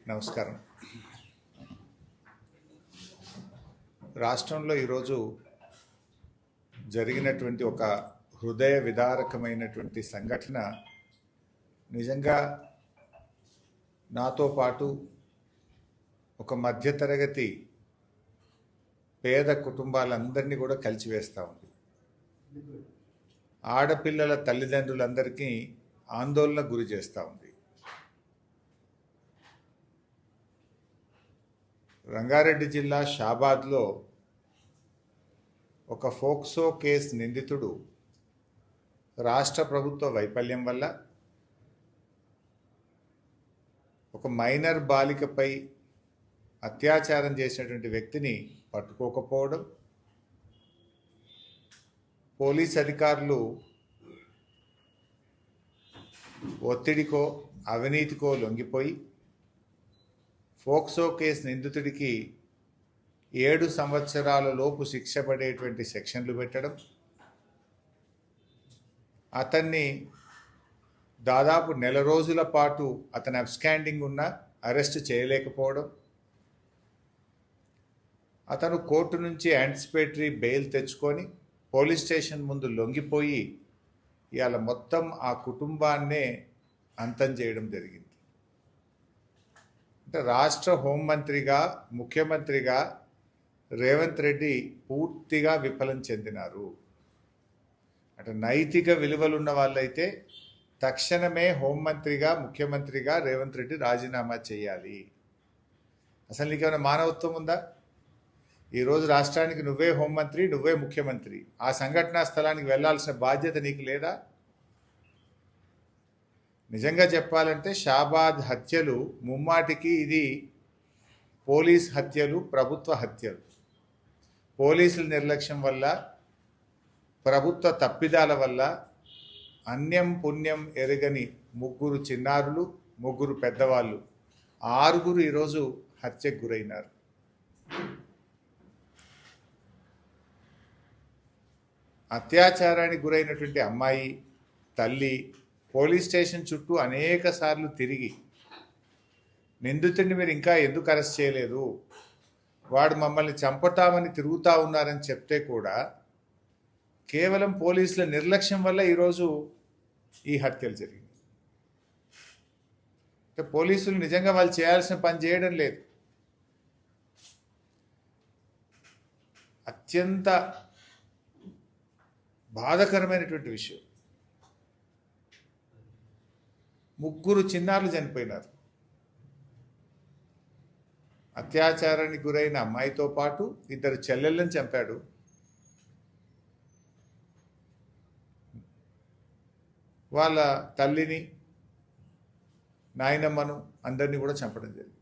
నమస్కారం. రాష్ట్రంలో ఈరోజు జరిగినటువంటి ఒక హృదయ విదారకమైనటువంటి సంఘటన నిజంగా నాతో పాటు ఒక మధ్యతరగతి పేద కుటుంబాలందరినీ కూడా కలిచివేస్తూ ఉంది. ఆడపిల్లల తల్లిదండ్రులందరికీ ఆందోళన గురి చేస్తూ ఉంది. రంగారెడ్డి జిల్లా షాబాద్లో ఒక ఫోక్సో కేసు నిందితుడు రాష్ట్ర ప్రభుత్వ వైఫల్యం వల్ల ఒక మైనర్ బాలికపై అత్యాచారం చేసినటువంటి వ్యక్తిని పట్టుకోకపోవడం, పోలీస్ అధికారులు ఒత్తిడికో అవినీతికో లొంగిపోయి ఫోక్సో కేసు నిందితుడికి 7 సంవత్సరాల లోపు శిక్ష పడేటువంటి సెక్షన్లు పెట్టడం, అతన్ని దాదాపు నెల రోజుల పాటు అతను అబ్స్కాండింగ్ ఉన్న అరెస్ట్ చేయలేకపోవడం, అతను కోర్టు నుంచి యాంటిసిపేటరీ బెయిల్ తెచ్చుకొని పోలీస్ స్టేషన్ ముందు లొంగిపోయి ఇవాళ మొత్తం ఆ కుటుంబాన్నే అంతం చేయడం జరిగింది. అంటే రాష్ట్ర హోంమంత్రిగా ముఖ్యమంత్రిగా రేవంత్ రెడ్డి పూర్తిగా విఫలం చెందినారు. అంటే నైతిక విలువలున్న వాళ్ళైతే తక్షణమే హోంమంత్రిగా ముఖ్యమంత్రిగా రేవంత్ రెడ్డి రాజీనామా చేయాలి. అసలు నీకేమైనా మానవత్వం ఉందా? ఈరోజు రాష్ట్రానికి నువ్వే హోంమంత్రి, నువ్వే ముఖ్యమంత్రి. ఆ సంఘటనా స్థలానికి వెళ్లాల్సిన బాధ్యత నీకు లేదా? నిజంగా చెప్పాలంటే షాబాద్ హత్యలు ముమ్మాటికి ఇది పోలీస్ హత్యలు, ప్రభుత్వ హత్యలు. పోలీసుల నిర్లక్ష్యం వల్ల, ప్రభుత్వ తప్పిదాల వల్ల అన్యం పుణ్యం ఎరగని 3 చిన్నారులు, 3 పెద్దవాళ్ళు, 6 ఈరోజు హత్యకు గురైనారు. అత్యాచారానికి గురైనటువంటి అమ్మాయి తల్లి పోలీస్ స్టేషన్ చుట్టూ అనేక సార్లు తిరిగి నిందితుడిని మీరు ఇంకా ఎందుకు అరెస్ట్ చేయలేదు, వాడు మమ్మల్ని చంపుతామని తిరుగుతూ ఉన్నారని చెప్తే కూడా కేవలం పోలీసుల నిర్లక్ష్యం వల్ల ఈరోజు ఈ హత్యలు జరిగింది. అంటే పోలీసులు నిజంగా వాళ్ళు చేయాల్సిన పని చేయడం లేదు. అత్యంత బాధాకరమైనటువంటి విషయం. 3 చిన్నారులు చనిపోయినారు. అత్యాచారానికి గురైన అమ్మాయితో పాటు 2 చెల్లెళ్ళని చంపాడు. వాళ్ళ తల్లిని, నాయనమ్మను అందరినీ కూడా చంపడం జరిగింది.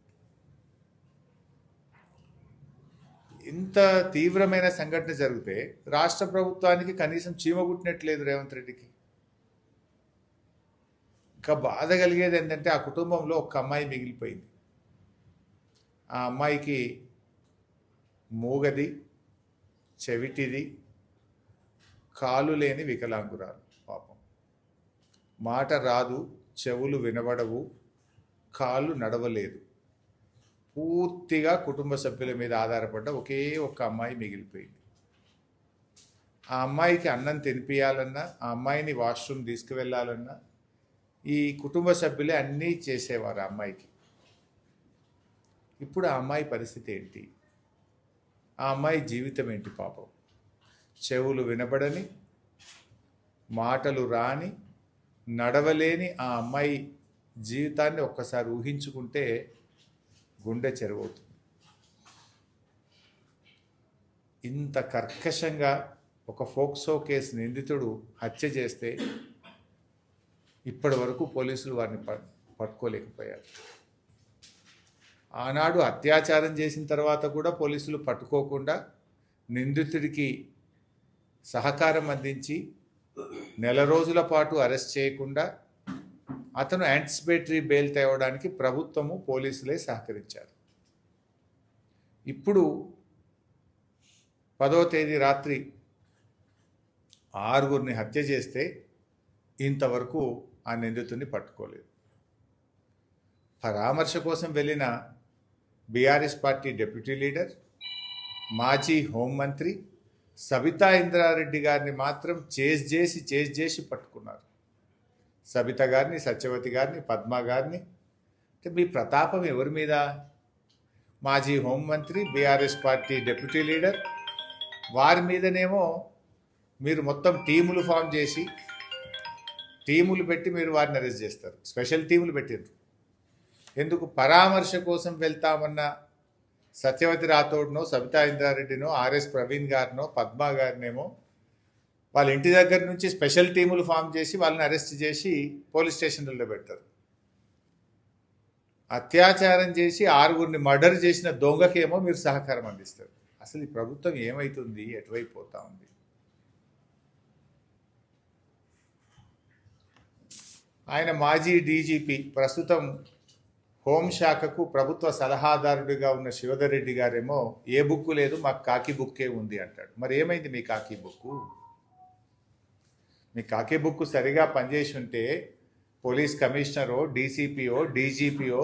ఇంత తీవ్రమైన సంఘటన జరిగితే రాష్ట్ర ప్రభుత్వానికి కనీసం చీమగుట్టినట్లేదు రేవంత్ రెడ్డికి. ఇంకా బాధ కలిగేది ఏంటంటే ఆ కుటుంబంలో ఒక అమ్మాయి మిగిలిపోయింది. ఆ అమ్మాయికి మూగది, చెవిటిది, కాలు లేని వికలాంగురాలు. పాపం మాట రాదు, చెవులు వినబడవు, కాళ్ళు నడవలేదు. పూర్తిగా కుటుంబ సభ్యుల మీద ఆధారపడ్డ ఒకే ఒక్క అమ్మాయి మిగిలిపోయింది. ఆ అమ్మాయికి అన్నం తినిపియాలన్నా, ఆ అమ్మాయిని వాష్రూమ్ తీసుకువెళ్ళాలన్నా ఈ కుటుంబ సభ్యులే అన్నీ చేసేవారు ఆ అమ్మాయికి. ఇప్పుడు ఆ అమ్మాయి పరిస్థితి ఏంటి? ఆ అమ్మాయి జీవితం ఏంటి? పాపం చెవులు వినబడని, మాటలు రాని, నడవలేని ఆ అమ్మాయి జీవితాన్ని ఒక్కసారి ఊహించుకుంటే గుండె చెరువవుతుంది. ఇంత కర్కశంగా ఒక ఫోక్సో కేసు నిందితుడు హత్య చేస్తే ఇప్పటి వరకు పోలీసులు వారిని పట్టుకోలేకపోయారు. ఆనాడు అత్యాచారం చేసిన తర్వాత కూడా పోలీసులు పట్టుకోకుండా నిందితుడికి సహకారం అందించి నెల రోజుల పాటు అరెస్ట్ చేయకుండా అతను యాంటిసిపేటరీ బెయిల్ తేవడానికి ప్రభుత్వము, పోలీసులే సహకరించారు. ఇప్పుడు 10వ తేదీ రాత్రి 6 హత్య చేస్తే ఇంతవరకు ఆ నిందితుడిని పట్టుకోలేదు. పరామర్శ కోసం వెళ్ళిన బీఆర్ఎస్ పార్టీ డిప్యూటీ లీడర్, మాజీ హోంమంత్రి సబితా ఇంద్రారెడ్డి గారిని మాత్రం చేసి పట్టుకున్నారు. సబిత గారిని, సత్యవతి గారిని, పద్మ గారిని. అంటే మీ ప్రతాపం ఎవరి మీద? మాజీ హోంమంత్రి, బీఆర్ఎస్ పార్టీ డిప్యూటీ లీడర్, వారి మీదనేమో మీరు మొత్తం టీములు ఫామ్ చేసి టీములు పెట్టి మీరు వారిని అరెస్ట్ చేస్తారు. స్పెషల్ టీములు పెట్టారు. ఎందుకు? పరామర్శ కోసం వెళ్తామన్న సత్యవతి రాథోడ్నో, సబితా ఇంద్రారెడ్డినో, ఆర్ఎస్ ప్రవీణ్ గారినో, పద్మ గారినేమో వాళ్ళ ఇంటి దగ్గర నుంచి స్పెషల్ టీములు ఫామ్ చేసి వాళ్ళని అరెస్ట్ చేసి పోలీస్ స్టేషన్లలో పెడతారు. అత్యాచారం చేసి 6గురిని మర్డర్ చేసిన దొంగకేమో మీరు సహకారం అందిస్తారు. అసలు ఈ ప్రభుత్వం ఏమవుతుంది? ఎటువైపు పోతా ఉంది? ఆయన మాజీ డీజీపీ, ప్రస్తుతం హోంశాఖకు ప్రభుత్వ సలహాదారుడిగా ఉన్న శివధర్ రెడ్డి గారేమో ఏ బుక్కు లేదు, మాకు కాకి బుక్కే ఉంది అంటాడు. మరి ఏమైంది మీ కాకి బుక్కు? మీ కాకి బుక్కు సరిగా పనిచేసి ఉంటే పోలీస్ కమిషనరో, డీసీపీఓ, డీజీపీఓ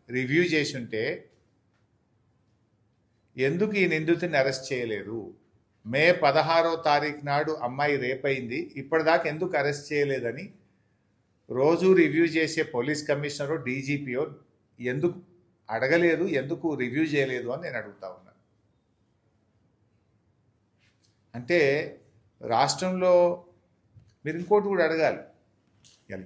రివ్యూ చేసి ఉంటే ఎందుకు ఈ నిందితుడిని అరెస్ట్ చేయలేదు? మే 16వ తారీఖు నాడు అమ్మాయి రేపైంది, ఇప్పటిదాకా ఎందుకు అరెస్ట్ చేయలేదని రోజు రివ్యూ చేసే పోలీస్ కమిషనరో, డీజీపీఓ ఎందుకు అడగలేదు, ఎందుకు రివ్యూ చేయలేదు అని నేను అడుగుతా ఉన్నాను. అంటే రాష్ట్రంలో మీరు ఇంకోటి కూడా అడగాలి.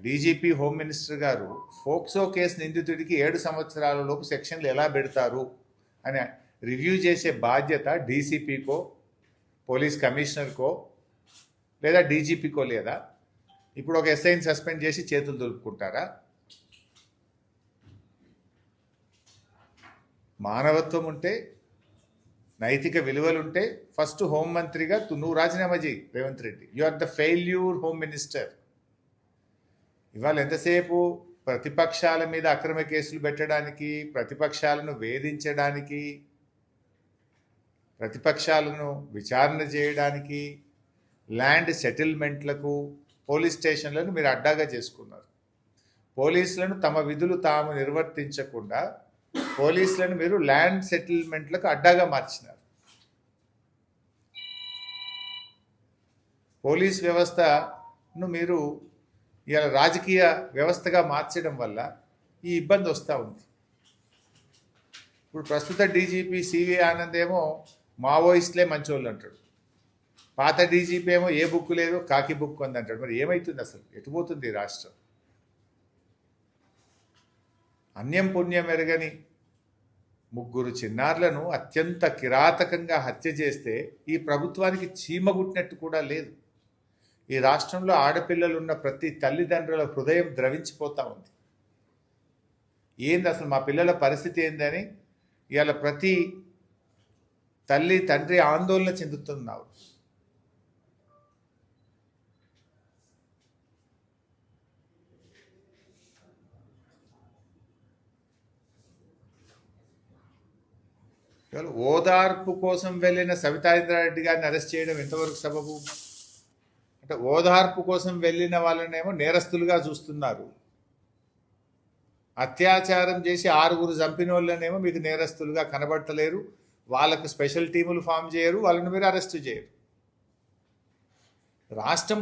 డీజీపీ, హోమ్ మినిస్టర్ గారు ఫోక్సో కేసు నిందితుడికి 7 సంవత్సరాల లోపు సెక్షన్లు ఎలా పెడతారు అని రివ్యూ చేసే బాధ్యత డీసీపీకో, పోలీస్ కమిషనర్కో లేదా డీజీపీకో లేదా? ఇప్పుడు ఒక ఎస్ఐని సస్పెండ్ చేసి చేతులు దులుపుకుంటారా? మానవత్వం ఉంటే, నైతిక విలువలుంటే ఫస్ట్ హోంమంత్రిగా నువ్వు రాజీనామా చేయి Revanth Reddy. You are the failure home minister. ఇవాళ ఎంతసేపు ప్రతిపక్షాల మీద అక్రమ కేసులు పెట్టడానికి, ప్రతిపక్షాలను వేధించడానికి, ప్రతిపక్షాలను విచారణ చేయడానికి, ల్యాండ్ సెటిల్మెంట్లకు పోలీస్ స్టేషన్లను మీరు అడ్డాగా చేసుకున్నారు. పోలీసులను తమ విధులు తాము నిర్వర్తించకుండా పోలీసులను మీరు ల్యాండ్ సెటిల్మెంట్లకు అడ్డాగా మార్చినారు. పోలీస్ వ్యవస్థను మీరు ఇలా రాజకీయ వ్యవస్థగా మార్చడం వల్ల ఈ ఇబ్బంది వస్తూ ఉంది. ఇప్పుడు ప్రస్తుత డీజీపీ సివి ఆనంద్ ఏమో మావోయిస్టులే మంచోళ్ళు అంటాడు. పాత డీజీపీ ఏమో ఏ బుక్ లేదు, కాకి బుక్ ఉంది అంటాడు. మరి ఏమవుతుంది? అసలు ఎటుపోతుంది రాష్ట్రం? అన్యం పుణ్యం ఎరగని 3 చిన్నారులను అత్యంత కిరాతకంగా హత్య చేస్తే ఈ ప్రభుత్వానికి చీమగుట్టినట్టు కూడా లేదు. ఈ రాష్ట్రంలో ఆడపిల్లలున్న ప్రతి తల్లిదండ్రుల హృదయం ద్రవించిపోతూ ఉంది. ఏంది అసలు మా పిల్లల పరిస్థితి ఏందని ఇవాళ ప్రతి తల్లి తండ్రి ఆందోళన చెందుతున్నారు. ఓదార్పు కోసం వెళ్ళిన సబితా ఇంద్రారెడ్డి గారిని అరెస్ట్ చేయడం ఎంతవరకు సబబు? అంటే ఓదార్పు కోసం వెళ్ళిన వాళ్ళనేమో నేరస్తులుగా చూస్తున్నారు. అత్యాచారం చేసి 6గురు చంపిన వాళ్ళనేమో మీకు నేరస్తులుగా కనబడతలేరు. వాళ్ళకు స్పెషల్ టీములు ఫామ్ చేయరు, వాళ్ళని మీరు అరెస్ట్ చేయరు. రాష్ట్రం